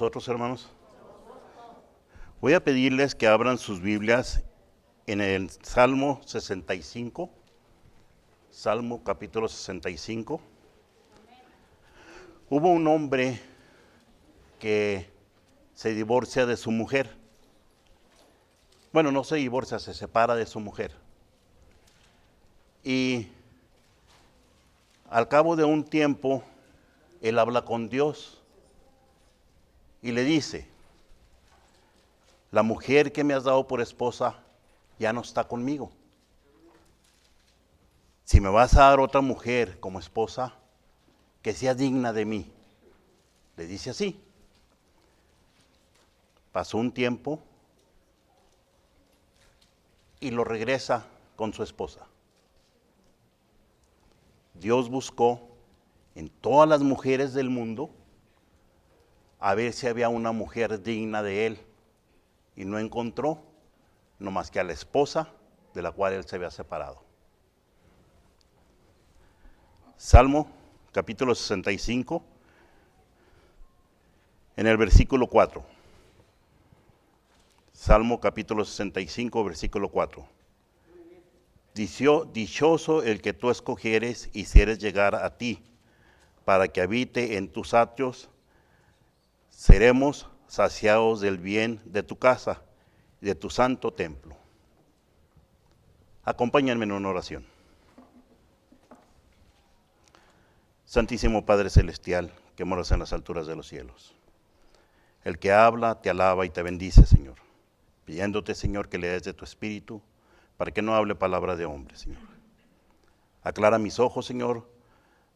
Nosotros, hermanos, voy a pedirles que abran sus Biblias en el Salmo 65, Salmo capítulo 65. Hubo un hombre que se divorcia de su mujer. Bueno, no se divorcia, se separa de su mujer. Y al cabo de un tiempo, él habla con Dios y le dice: la mujer que me has dado por esposa ya no está conmigo. Si me vas a dar otra mujer como esposa, que sea digna de mí. Le dice así. Pasó un tiempo y lo regresa con su esposa. Dios buscó en todas las mujeres del mundo a ver si había una mujer digna de él, y no encontró, no más que a la esposa de la cual él se había separado. Salmo capítulo 65, en el versículo 4. Salmo capítulo 65, versículo 4. Dichoso el que tú escogieres y hicieres llegar a ti, para que habite en tus atrios. Seremos saciados del bien de tu casa y de tu santo templo. Acompáñenme en una oración. Santísimo Padre Celestial, que moras en las alturas de los cielos, el que habla, te alaba y te bendice, Señor, pidiéndote, Señor, que le des de tu espíritu, para que no hable palabra de hombre, Señor. Aclara mis ojos, Señor,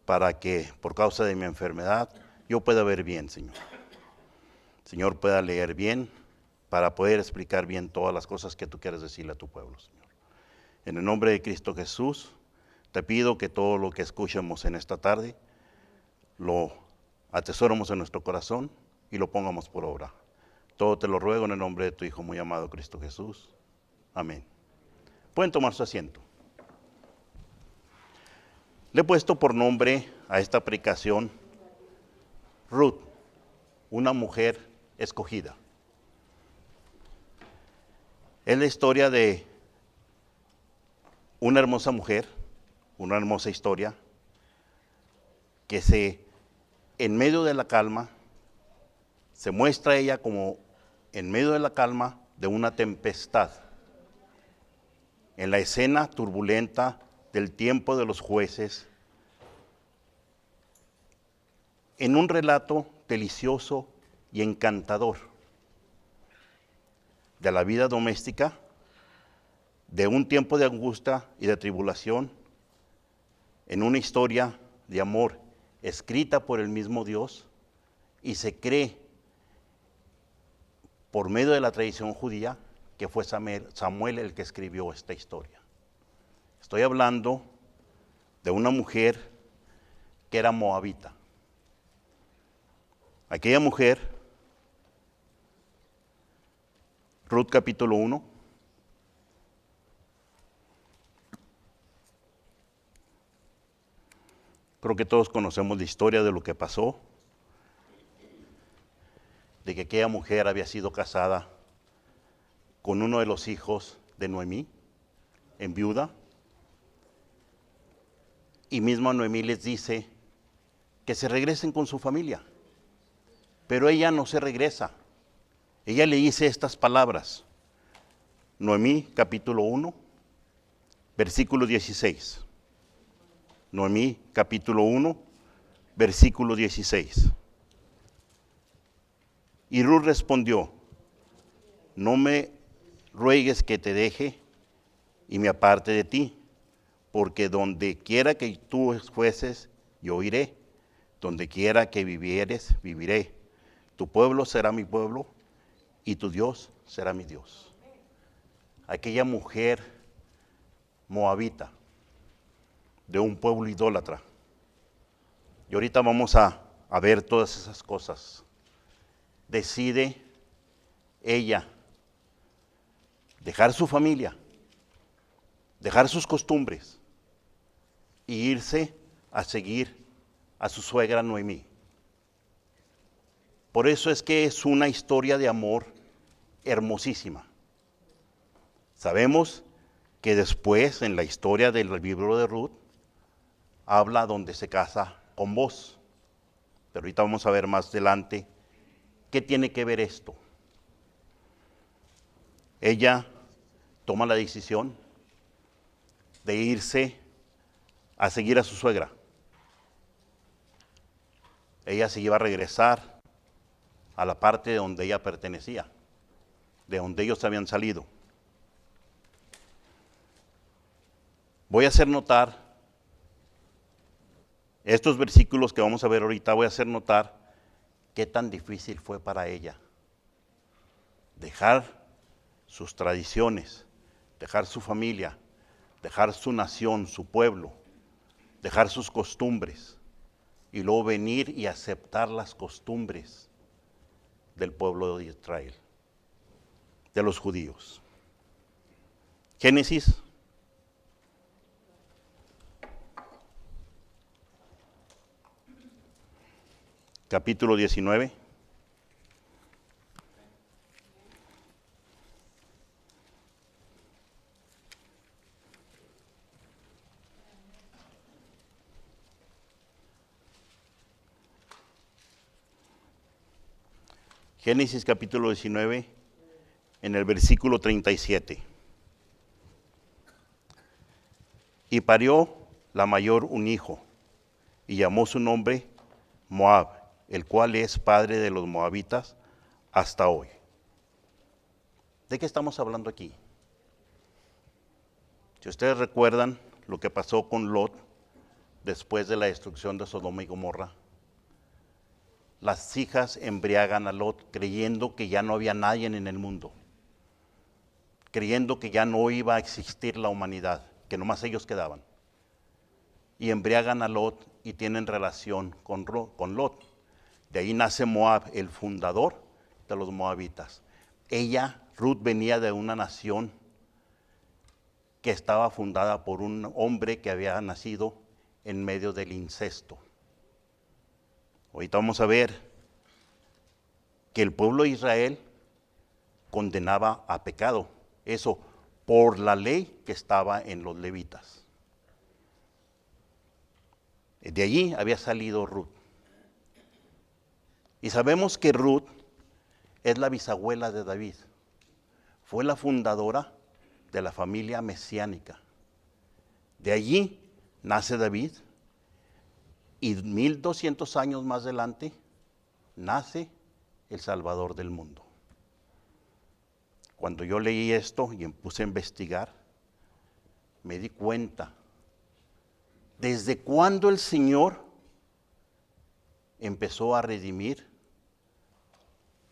para que por causa de mi enfermedad yo pueda ver bien, Señor. Señor, pueda leer bien, para poder explicar bien todas las cosas que tú quieres decirle a tu pueblo, Señor. En el nombre de Cristo Jesús, te pido que todo lo que escuchemos en esta tarde lo atesoremos en nuestro corazón y lo pongamos por obra. Todo te lo ruego en el nombre de tu Hijo muy amado, Cristo Jesús. Amén. Pueden tomar su asiento. Le he puesto por nombre a esta predicación Ruth, una mujer escogida. Es la historia de una hermosa mujer, una hermosa historia, que en medio de la calma, se muestra ella como en medio de la calma de una tempestad. En la escena turbulenta del tiempo de los jueces, en un relato delicioso y encantador de la vida doméstica, de un tiempo de angustia y de tribulación, en una historia de amor escrita por el mismo Dios, y se cree por medio de la tradición judía que fue Samuel el que escribió esta historia. Estoy hablando de una mujer que era moabita. Aquella mujer, Ruth capítulo 1, creo que todos conocemos la historia de lo que pasó, de que aquella mujer había sido casada con uno de los hijos de Noemí, en viuda, y misma Noemí les dice que se regresen con su familia, pero ella no se regresa. Ella le dice estas palabras, Noemí capítulo 1, versículo 16. Noemí capítulo 1, versículo 16. Y Ruth respondió, no me ruegues que te deje y me aparte de ti, porque donde quiera que tú fueses, yo iré, donde quiera que vivieres, viviré. Tu pueblo será mi pueblo y tu Dios será mi Dios. Aquella mujer moabita, de un pueblo idólatra. Y ahorita vamos a ver todas esas cosas. Decide ella dejar su familia, dejar sus costumbres e irse a seguir a su suegra Noemí. Por eso es que es una historia de amor hermosísima. Sabemos que después, en la historia del libro de Ruth, habla donde se casa con Boaz. Pero ahorita vamos a ver más adelante qué tiene que ver esto. Ella toma la decisión de irse a seguir a su suegra. Ella se iba a regresar a la parte de donde ella pertenecía, de donde ellos habían salido. Voy a hacer notar, estos versículos que vamos a ver ahorita, voy a hacer notar qué tan difícil fue para ella dejar sus tradiciones, dejar su familia, dejar su nación, su pueblo, dejar sus costumbres y luego venir y aceptar las costumbres del pueblo de Israel, de los judíos. Génesis capítulo 19. Génesis capítulo 19, en el versículo 37. Y parió la mayor un hijo, y llamó su nombre Moab, el cual es padre de los moabitas hasta hoy. ¿De qué estamos hablando aquí? Si ustedes recuerdan lo que pasó con Lot después de la destrucción de Sodoma y Gomorra, las hijas embriagan a Lot creyendo que ya no había nadie en el mundo, creyendo que ya no iba a existir la humanidad, que nomás ellos quedaban. Y embriagan a Lot y tienen relación con Lot. De ahí nace Moab, el fundador de los moabitas. Ella, Ruth, venía de una nación que estaba fundada por un hombre que había nacido en medio del incesto. Ahorita vamos a ver que el pueblo de Israel condenaba a pecado, eso por la ley que estaba en los levitas. De allí había salido Ruth. Y sabemos que Ruth es la bisabuela de David. Fue la fundadora de la familia mesiánica. De allí nace David y 1200 años más adelante nace el Salvador del mundo. Cuando yo leí esto y me puse a investigar, me di cuenta desde cuándo el Señor empezó a redimir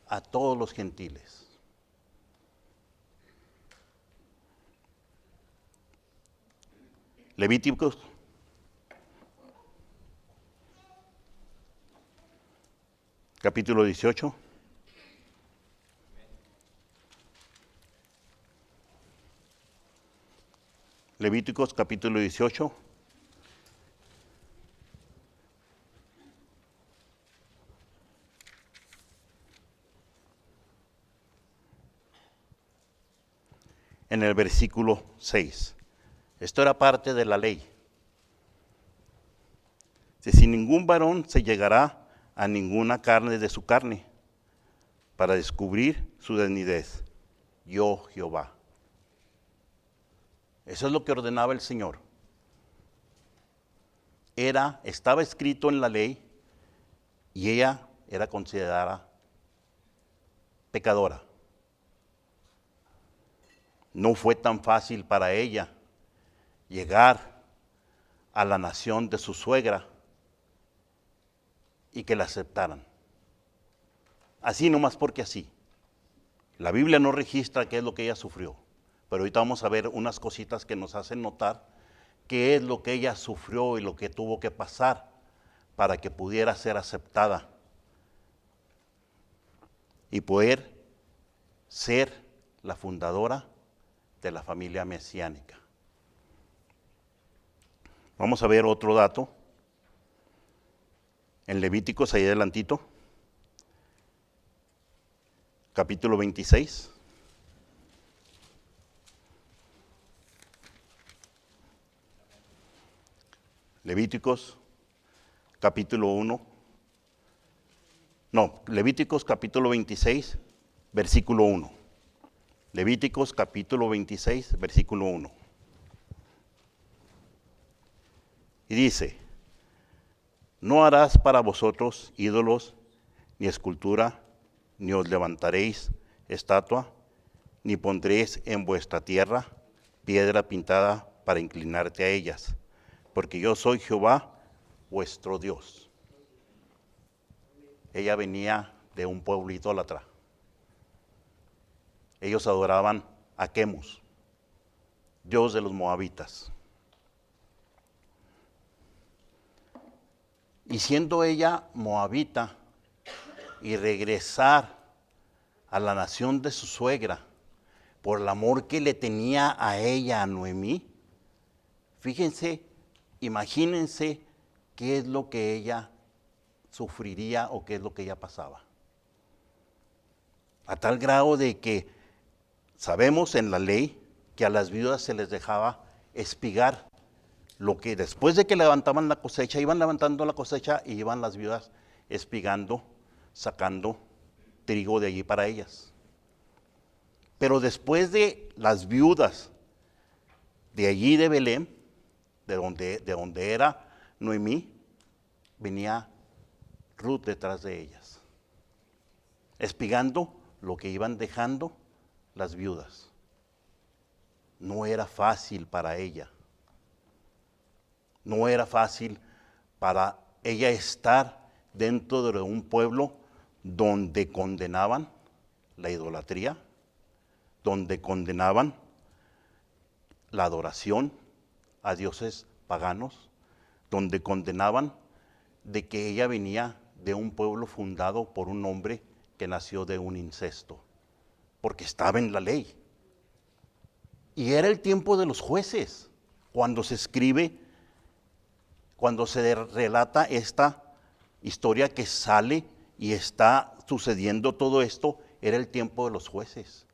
a todos los gentiles. Levíticos capítulo 18. Levíticos capítulo 18. En el versículo 6. Esto era parte de la ley. Si ningún varón se llegará a ninguna carne de su carne para descubrir su desnudez, yo Jehová. Eso es lo que ordenaba el Señor. Estaba escrito en la ley y ella era considerada pecadora. No fue tan fácil para ella llegar a la nación de su suegra y que la aceptaran. Así nomás porque así. La Biblia no registra qué es lo que ella sufrió, pero ahorita vamos a ver unas cositas que nos hacen notar qué es lo que ella sufrió y lo que tuvo que pasar para que pudiera ser aceptada y poder ser la fundadora de la familia mesiánica. Vamos a ver otro dato. En Levíticos, ahí adelantito, capítulo 26. Levíticos, capítulo 1. No, Levíticos, capítulo 26, versículo 1. Levíticos, capítulo 26, versículo 1. Y dice: no harás para vosotros ídolos, ni escultura, ni os levantaréis estatua, ni pondréis en vuestra tierra piedra pintada para inclinarte a ellas, porque yo soy Jehová, vuestro Dios. Ella venía de un pueblo idólatra. Ellos adoraban a Quemos, dios de los moabitas. Y siendo ella moabita y regresar a la nación de su suegra por el amor que le tenía a ella, a Noemí, fíjense, imagínense qué es lo que ella sufriría o qué es lo que ella pasaba. A tal grado de que sabemos en la ley que a las viudas se les dejaba espigar lo que después de que levantaban la cosecha, iban levantando la cosecha y iban las viudas espigando, sacando trigo de allí para ellas. Pero después de las viudas de allí de Belén, de donde era Noemí, venía Ruth detrás de ellas, espigando lo que iban dejando las viudas. No era fácil para ella. No era fácil para ella estar dentro de un pueblo donde condenaban la idolatría, donde condenaban la adoración a dioses paganos, donde condenaban de que ella venía de un pueblo fundado por un hombre que nació de un incesto, porque estaba en la ley. Y era el tiempo de los jueces, cuando se escribe, cuando se relata esta historia que sale y está sucediendo todo esto, era el tiempo de los jueces.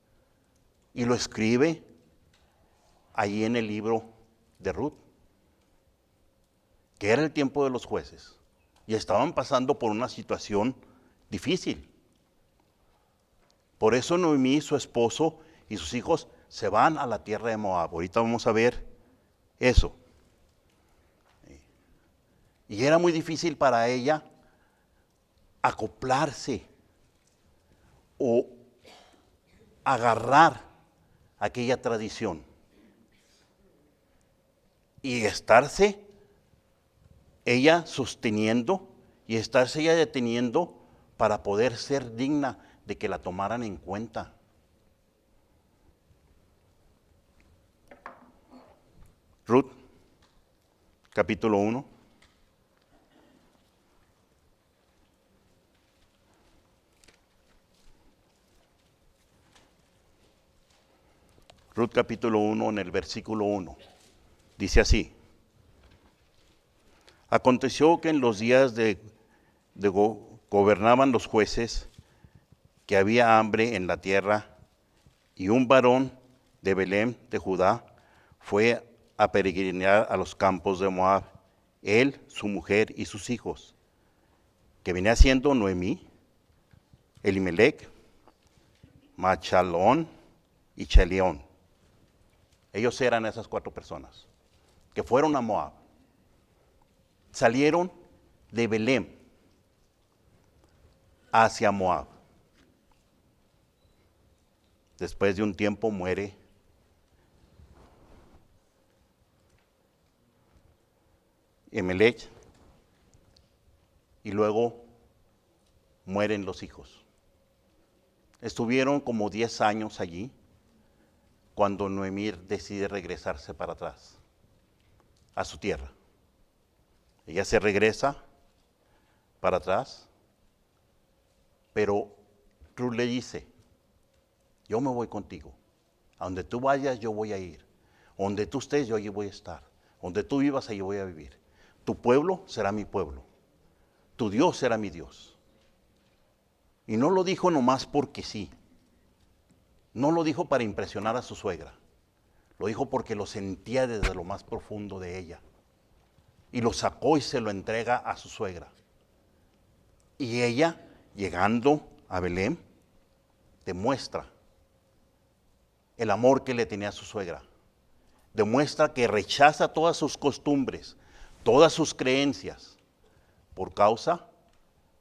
Y lo escribe ahí en el libro de Ruth, que era el tiempo de los jueces. Y estaban pasando por una situación difícil. Por eso Noemí, su esposo y sus hijos se van a la tierra de Moab. Ahorita vamos a ver eso. Y era muy difícil para ella acoplarse o agarrar aquella tradición y estarse ella sosteniendo y estarse ella deteniendo para poder ser digna de que la tomaran en cuenta. Ruth, capítulo 1. Ruth capítulo 1 en el versículo 1. Dice así: aconteció que en los días gobernaban los jueces, que había hambre en la tierra, y un varón de Belén de Judá fue a peregrinar a los campos de Moab, él, su mujer y sus hijos, que venía siendo Noemí, Elimelech, Machalón y Cheleón. Ellos eran esas 4 personas que fueron a Moab. Salieron de Belén hacia Moab. Después de un tiempo muere Elimelech y luego mueren los hijos. Estuvieron como 10 años allí cuando Noemí decide regresarse para atrás a su tierra. Ella se regresa para atrás, pero Ruth le dice: yo me voy contigo. A donde tú vayas, yo voy a ir. Donde tú estés, yo allí voy a estar. Donde tú vivas, allí voy a vivir. Tu pueblo será mi pueblo. Tu Dios será mi Dios. Y no lo dijo nomás porque sí. No lo dijo para impresionar a su suegra, lo dijo porque lo sentía desde lo más profundo de ella. Y lo sacó y se lo entrega a su suegra. Y ella, llegando a Belén, demuestra el amor que le tenía a su suegra. Demuestra que rechaza todas sus costumbres, todas sus creencias, por causa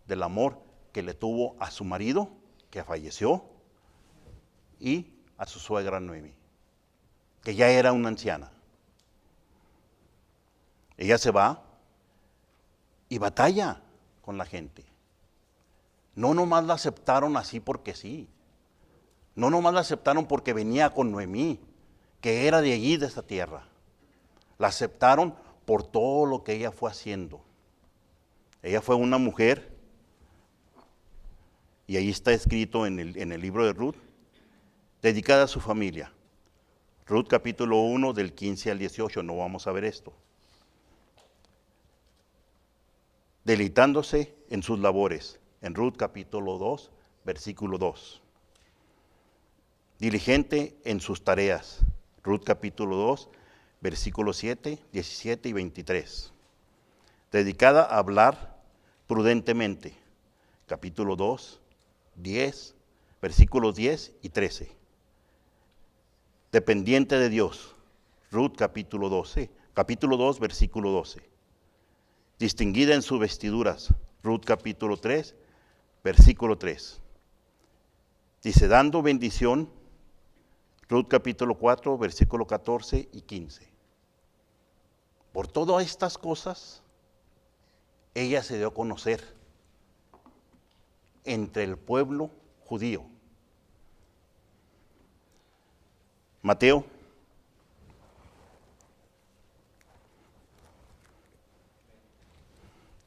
del amor que le tuvo a su marido, que falleció, y a su suegra Noemí, que ya era una anciana. Ella se va y batalla con la gente. No nomás la aceptaron así porque sí. No nomás la aceptaron porque venía con Noemí, que era de allí, de esta tierra. La aceptaron por todo lo que ella fue haciendo. Ella fue una mujer, y ahí está escrito en el libro de Ruth, dedicada a su familia. Ruth capítulo 1 del 15 al 18, no vamos a ver esto. Deleitándose en sus labores, en Ruth capítulo 2, versículo 2. Diligente en sus tareas, Ruth capítulo 2, versículos 7, 17 y 23. Dedicada a hablar prudentemente, capítulo 2, 10, versículos 10 y 13. Dependiente de Dios, Ruth capítulo 12, capítulo 2, versículo 12. Distinguida en sus vestiduras, Ruth capítulo 3, versículo 3. Dice, dando bendición, Ruth capítulo 4, versículo 14 y 15. Por todas estas cosas, ella se dio a conocer entre el pueblo judío. Mateo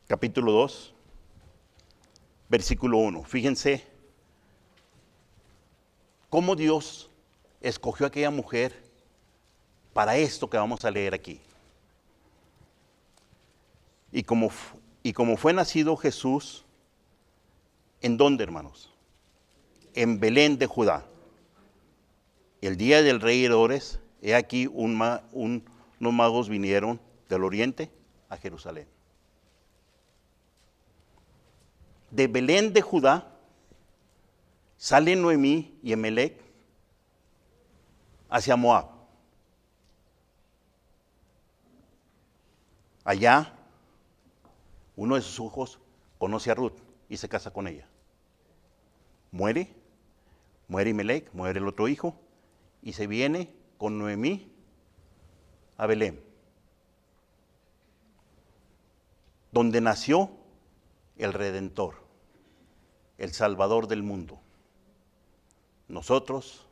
capítulo 2, versículo 1. Fíjense cómo Dios escogió a aquella mujer para esto que vamos a leer aquí. Y como fue nacido Jesús, ¿en dónde, hermanos? En Belén de Judá. El día del rey Herodes, he aquí unos magos vinieron del oriente a Jerusalén. De Belén de Judá salen Noemí y Emelec hacia Moab. Allá, uno de sus hijos conoce a Ruth y se casa con ella. Muere Emelec, muere el otro hijo, y se viene con Noemí a Belén, donde nació el Redentor, el Salvador del mundo. Nosotros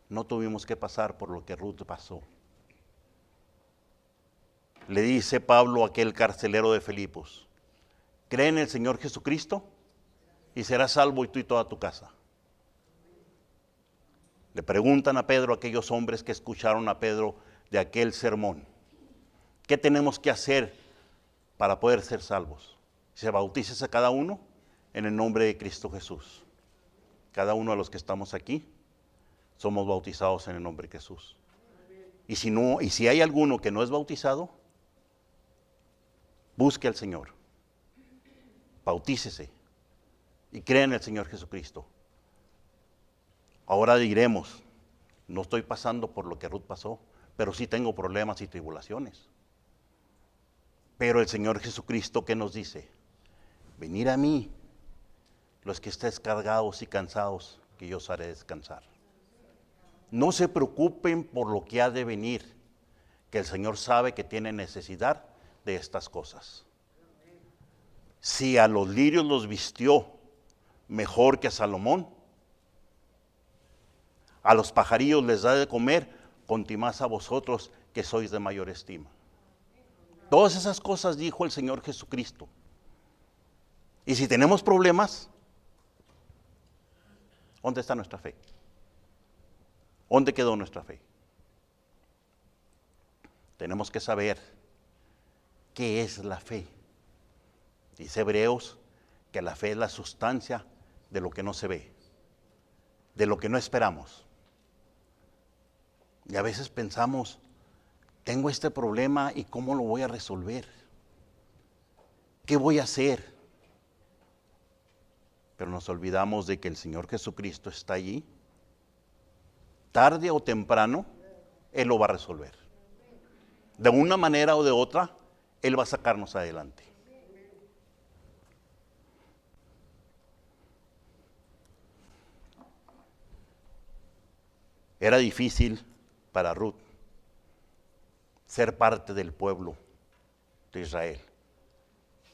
no tuvimos que pasar por lo que Ruth pasó. Le dice Pablo a aquel carcelero de Filipos, cree en el Señor Jesucristo y serás salvo y tú y toda tu casa. Le preguntan a Pedro aquellos hombres que escucharon a Pedro de aquel sermón, ¿qué tenemos que hacer para poder ser salvos? Se bautícese a cada uno en el nombre de Cristo Jesús. Cada uno de los que estamos aquí somos bautizados en el nombre de Jesús. Y si hay alguno que no es bautizado, busque al Señor, bautícese y cree en el Señor Jesucristo. Ahora diremos, no estoy pasando por lo que Ruth pasó, pero sí tengo problemas y tribulaciones. Pero el Señor Jesucristo, ¿qué nos dice? Venid a mí, los que estéis cargados y cansados, que yo os haré descansar. No se preocupen por lo que ha de venir, que el Señor sabe que tiene necesidad de estas cosas. Si a los lirios los vistió mejor que a Salomón, a los pajarillos les da de comer, contimás a vosotros que sois de mayor estima. Todas esas cosas dijo el Señor Jesucristo. Y si tenemos problemas, ¿dónde está nuestra fe? ¿Dónde quedó nuestra fe? Tenemos que saber qué es la fe. Dice Hebreos que la fe es la sustancia de lo que no se ve. de lo que no esperamos. Y a veces pensamos, tengo este problema y ¿cómo lo voy a resolver? ¿Qué voy a hacer? Pero nos olvidamos de que el Señor Jesucristo está allí. Tarde o temprano, Él lo va a resolver. De una manera o de otra, Él va a sacarnos adelante. Era difícil para Ruth ser parte del pueblo de Israel.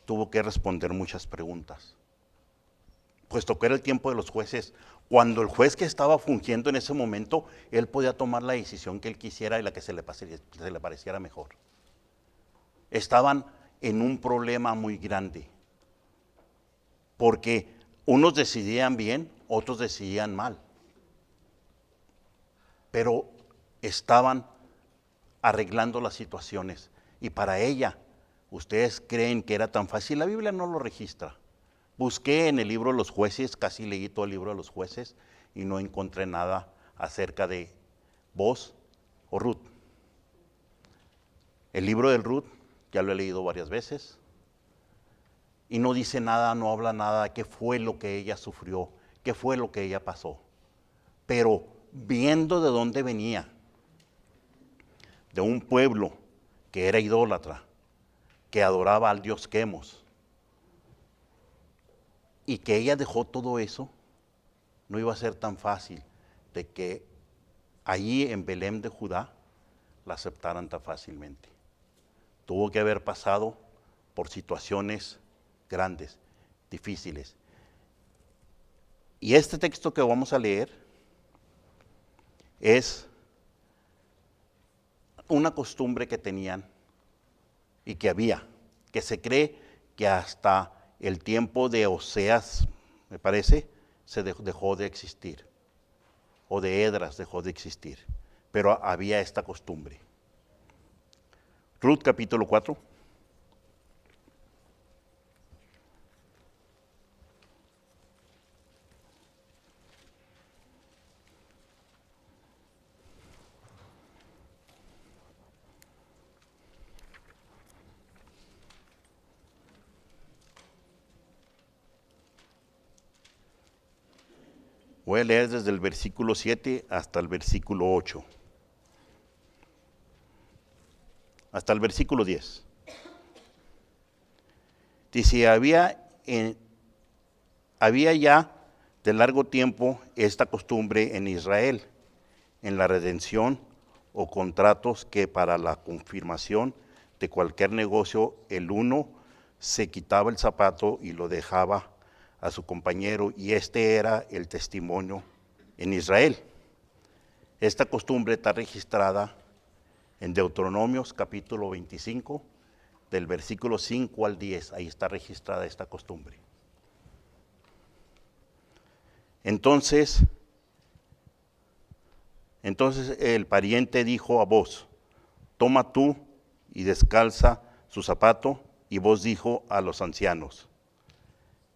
Tuvo que responder muchas preguntas. Puesto que era el tiempo de los jueces, cuando el juez que estaba fungiendo en ese momento, él podía tomar la decisión que él quisiera y la que se le pareciera mejor. Estaban en un problema muy grande, porque unos decidían bien, otros decidían mal. Pero estaban arreglando las situaciones. Y para ella, ¿ustedes creen que era tan fácil? La Biblia no lo registra. Busqué en el libro de los jueces, casi leí todo el libro de los jueces y no encontré nada acerca de Boaz o Ruth. El libro del Ruth ya lo he leído varias veces y no dice nada, no habla nada de qué fue lo que ella sufrió, qué fue lo que ella pasó. Pero viendo de dónde venía, de un pueblo que era idólatra, que adoraba al dios Quemos, y que ella dejó todo eso, no iba a ser tan fácil de que allí en Belén de Judá la aceptaran tan fácilmente. Tuvo que haber pasado por situaciones grandes, difíciles. Y este texto que vamos a leer es una costumbre que tenían y que había, que se cree que hasta el tiempo de Oseas, me parece, se dejó de existir, o de Edras dejó de existir, pero había esta costumbre. Ruth capítulo 4. Voy a leer desde el versículo 7 hasta el versículo 8. Hasta el versículo 10. Dice, había ya de largo tiempo esta costumbre en Israel, en la redención o contratos que para la confirmación de cualquier negocio el uno se quitaba el zapato y lo dejaba a su compañero, y este era el testimonio en Israel. Esta costumbre está registrada en Deuteronomios capítulo 25, del versículo 5 al 10, ahí está registrada esta costumbre. Entonces el pariente dijo a Boaz, toma tú y descalza su zapato, y Boaz dijo a los ancianos,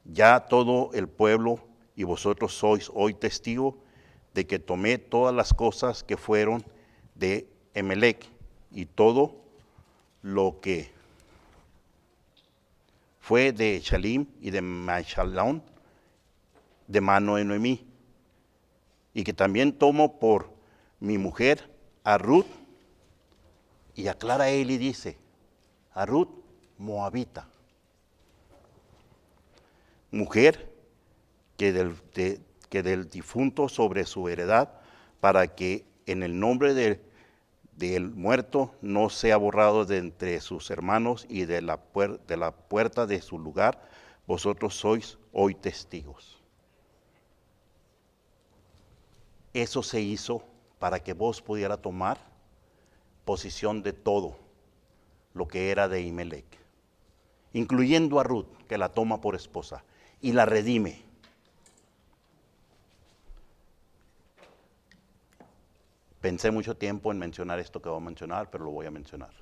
ya todo el pueblo y vosotros sois hoy testigo de que tomé todas las cosas que fueron de Emelec y todo lo que fue de Shalim y de Mahalón de mano de Noemí, y que también tomo por mi mujer a Ruth, y aclara él y dice, a Ruth moabita, mujer que del difunto sobre su heredad, para que en el nombre del muerto no sea borrado de entre sus hermanos, y de la puerta de su lugar, vosotros sois hoy testigos. Eso se hizo para que vos pudiera tomar posición de todo lo que era de Imelec, incluyendo a Ruth, que la toma por esposa y la redime. Pensé mucho tiempo en mencionar esto que voy a mencionar, pero lo voy a mencionar.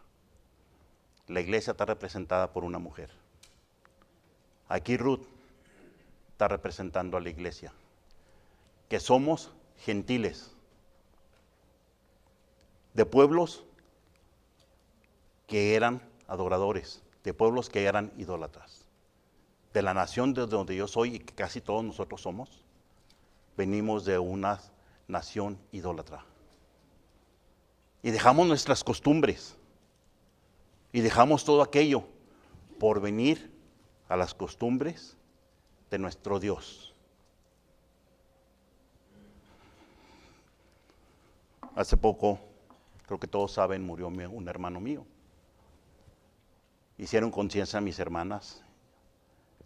La iglesia está representada por una mujer. Aquí Ruth está representando a la iglesia. que somos gentiles, de pueblos que eran adoradores, de pueblos que eran idólatras. De la nación de donde yo soy y que casi todos nosotros somos, venimos de una nación idólatra. Y dejamos nuestras costumbres y dejamos todo aquello por venir a las costumbres de nuestro Dios. Hace poco, creo que todos saben, murió un hermano mío. Hicieron conciencia a mis hermanas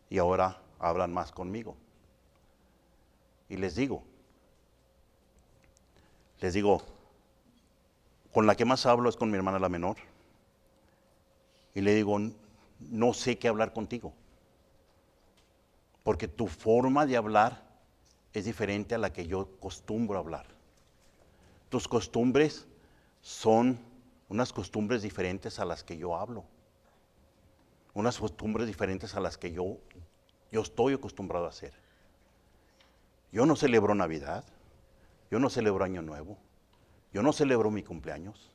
y ahora hablan más conmigo. Y les digo, con la que más hablo es con mi hermana la menor. Y le digo, no sé qué hablar contigo, porque tu forma de hablar es diferente a la que yo acostumbro a hablar. Tus costumbres son unas costumbres diferentes a las que yo hablo, unas costumbres diferentes a las que yo estoy acostumbrado a hacer. Yo no celebro Navidad, yo no celebro Año Nuevo, yo no celebro mi cumpleaños,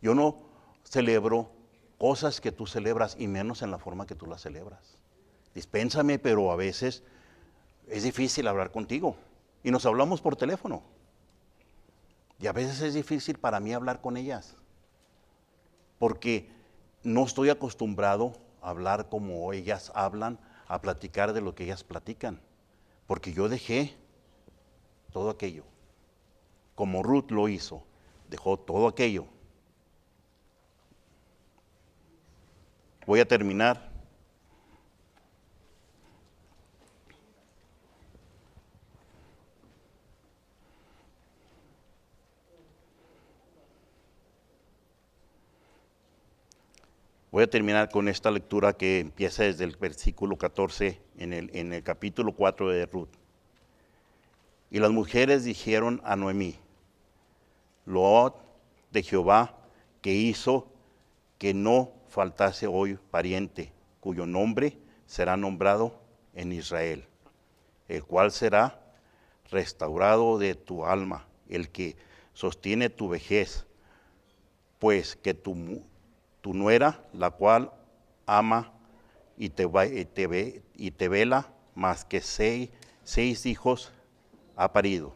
yo no celebro cosas que tú celebras y menos en la forma que tú las celebras. Dispénsame, pero a veces es difícil hablar contigo y nos hablamos por teléfono. Y a veces es difícil para mí hablar con ellas, porque no estoy acostumbrado a hablar como ellas hablan, a platicar de lo que ellas platican, porque yo dejé todo aquello, como Ruth lo hizo, dejó todo aquello. Voy a terminar. Voy a terminar con esta lectura que empieza desde el versículo 14 en el capítulo 4 de Ruth. Y las mujeres dijeron a Noemí, load de Jehová, que hizo que no faltase hoy pariente, cuyo nombre será nombrado en Israel, el cual será restaurado de tu alma, el que sostiene tu vejez, pues que tu nuera, la cual ama y te vela, más que seis hijos ha parido.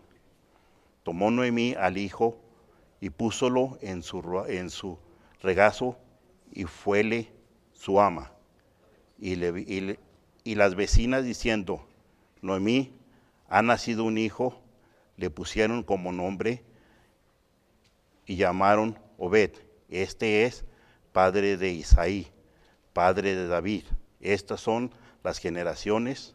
Tomó Noemí al hijo y púsolo en su regazo, y fuele su ama. Y las vecinas diciendo, Noemí, ha nacido un hijo, le pusieron como nombre y llamaron Obed. Este es padre de Isaí, padre de David. Estas son las generaciones.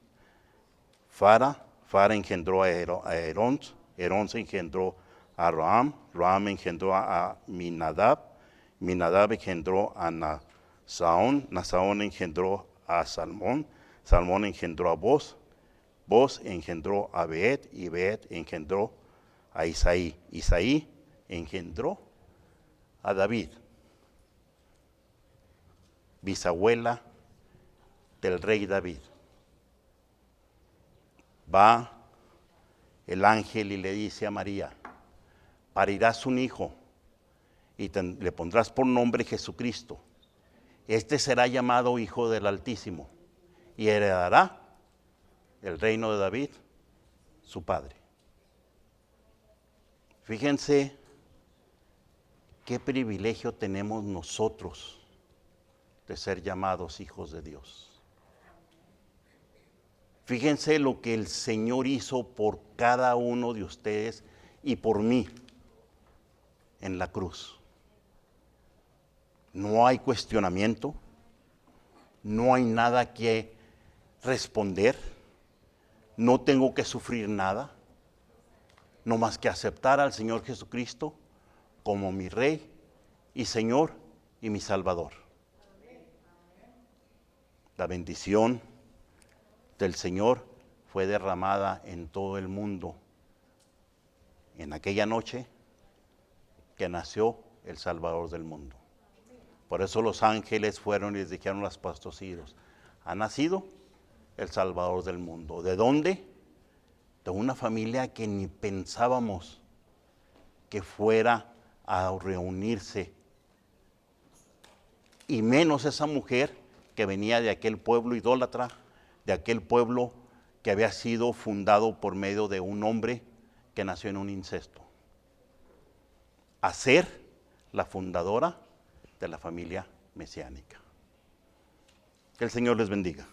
Fara engendró a Herón, Herón se engendró a Roam, Roam engendró a Minadab, Minadab engendró a Nasaón, Nasaón engendró a Salmón, Salmón engendró a Boz, Boz engendró a Beet, y Beet engendró a Isaí, Isaí engendró a David, bisabuela del rey David. Va el ángel y le dice a María, parirás un hijo y le pondrás por nombre Jesucristo. Este será llamado Hijo del Altísimo y heredará el reino de David, su padre. Fíjense qué privilegio tenemos nosotros de ser llamados hijos de Dios. Fíjense lo que el Señor hizo por cada uno de ustedes y por mí en la cruz. No hay cuestionamiento, no hay nada que responder, no tengo que sufrir nada, no más que aceptar al Señor Jesucristo como mi Rey y Señor y mi Salvador. La bendición del Señor fue derramada en todo el mundo en aquella noche que nació el Salvador del mundo. Por eso los ángeles fueron y les dijeron a los pastorcillos, ha nacido el Salvador del mundo. ¿De dónde? de una familia que ni pensábamos que fuera a reunirse, y menos esa mujer que venía de aquel pueblo idólatra, de aquel pueblo que había sido fundado por medio de un hombre que nació en un incesto, a ser la fundadora de la familia mesiánica. Que el Señor les bendiga.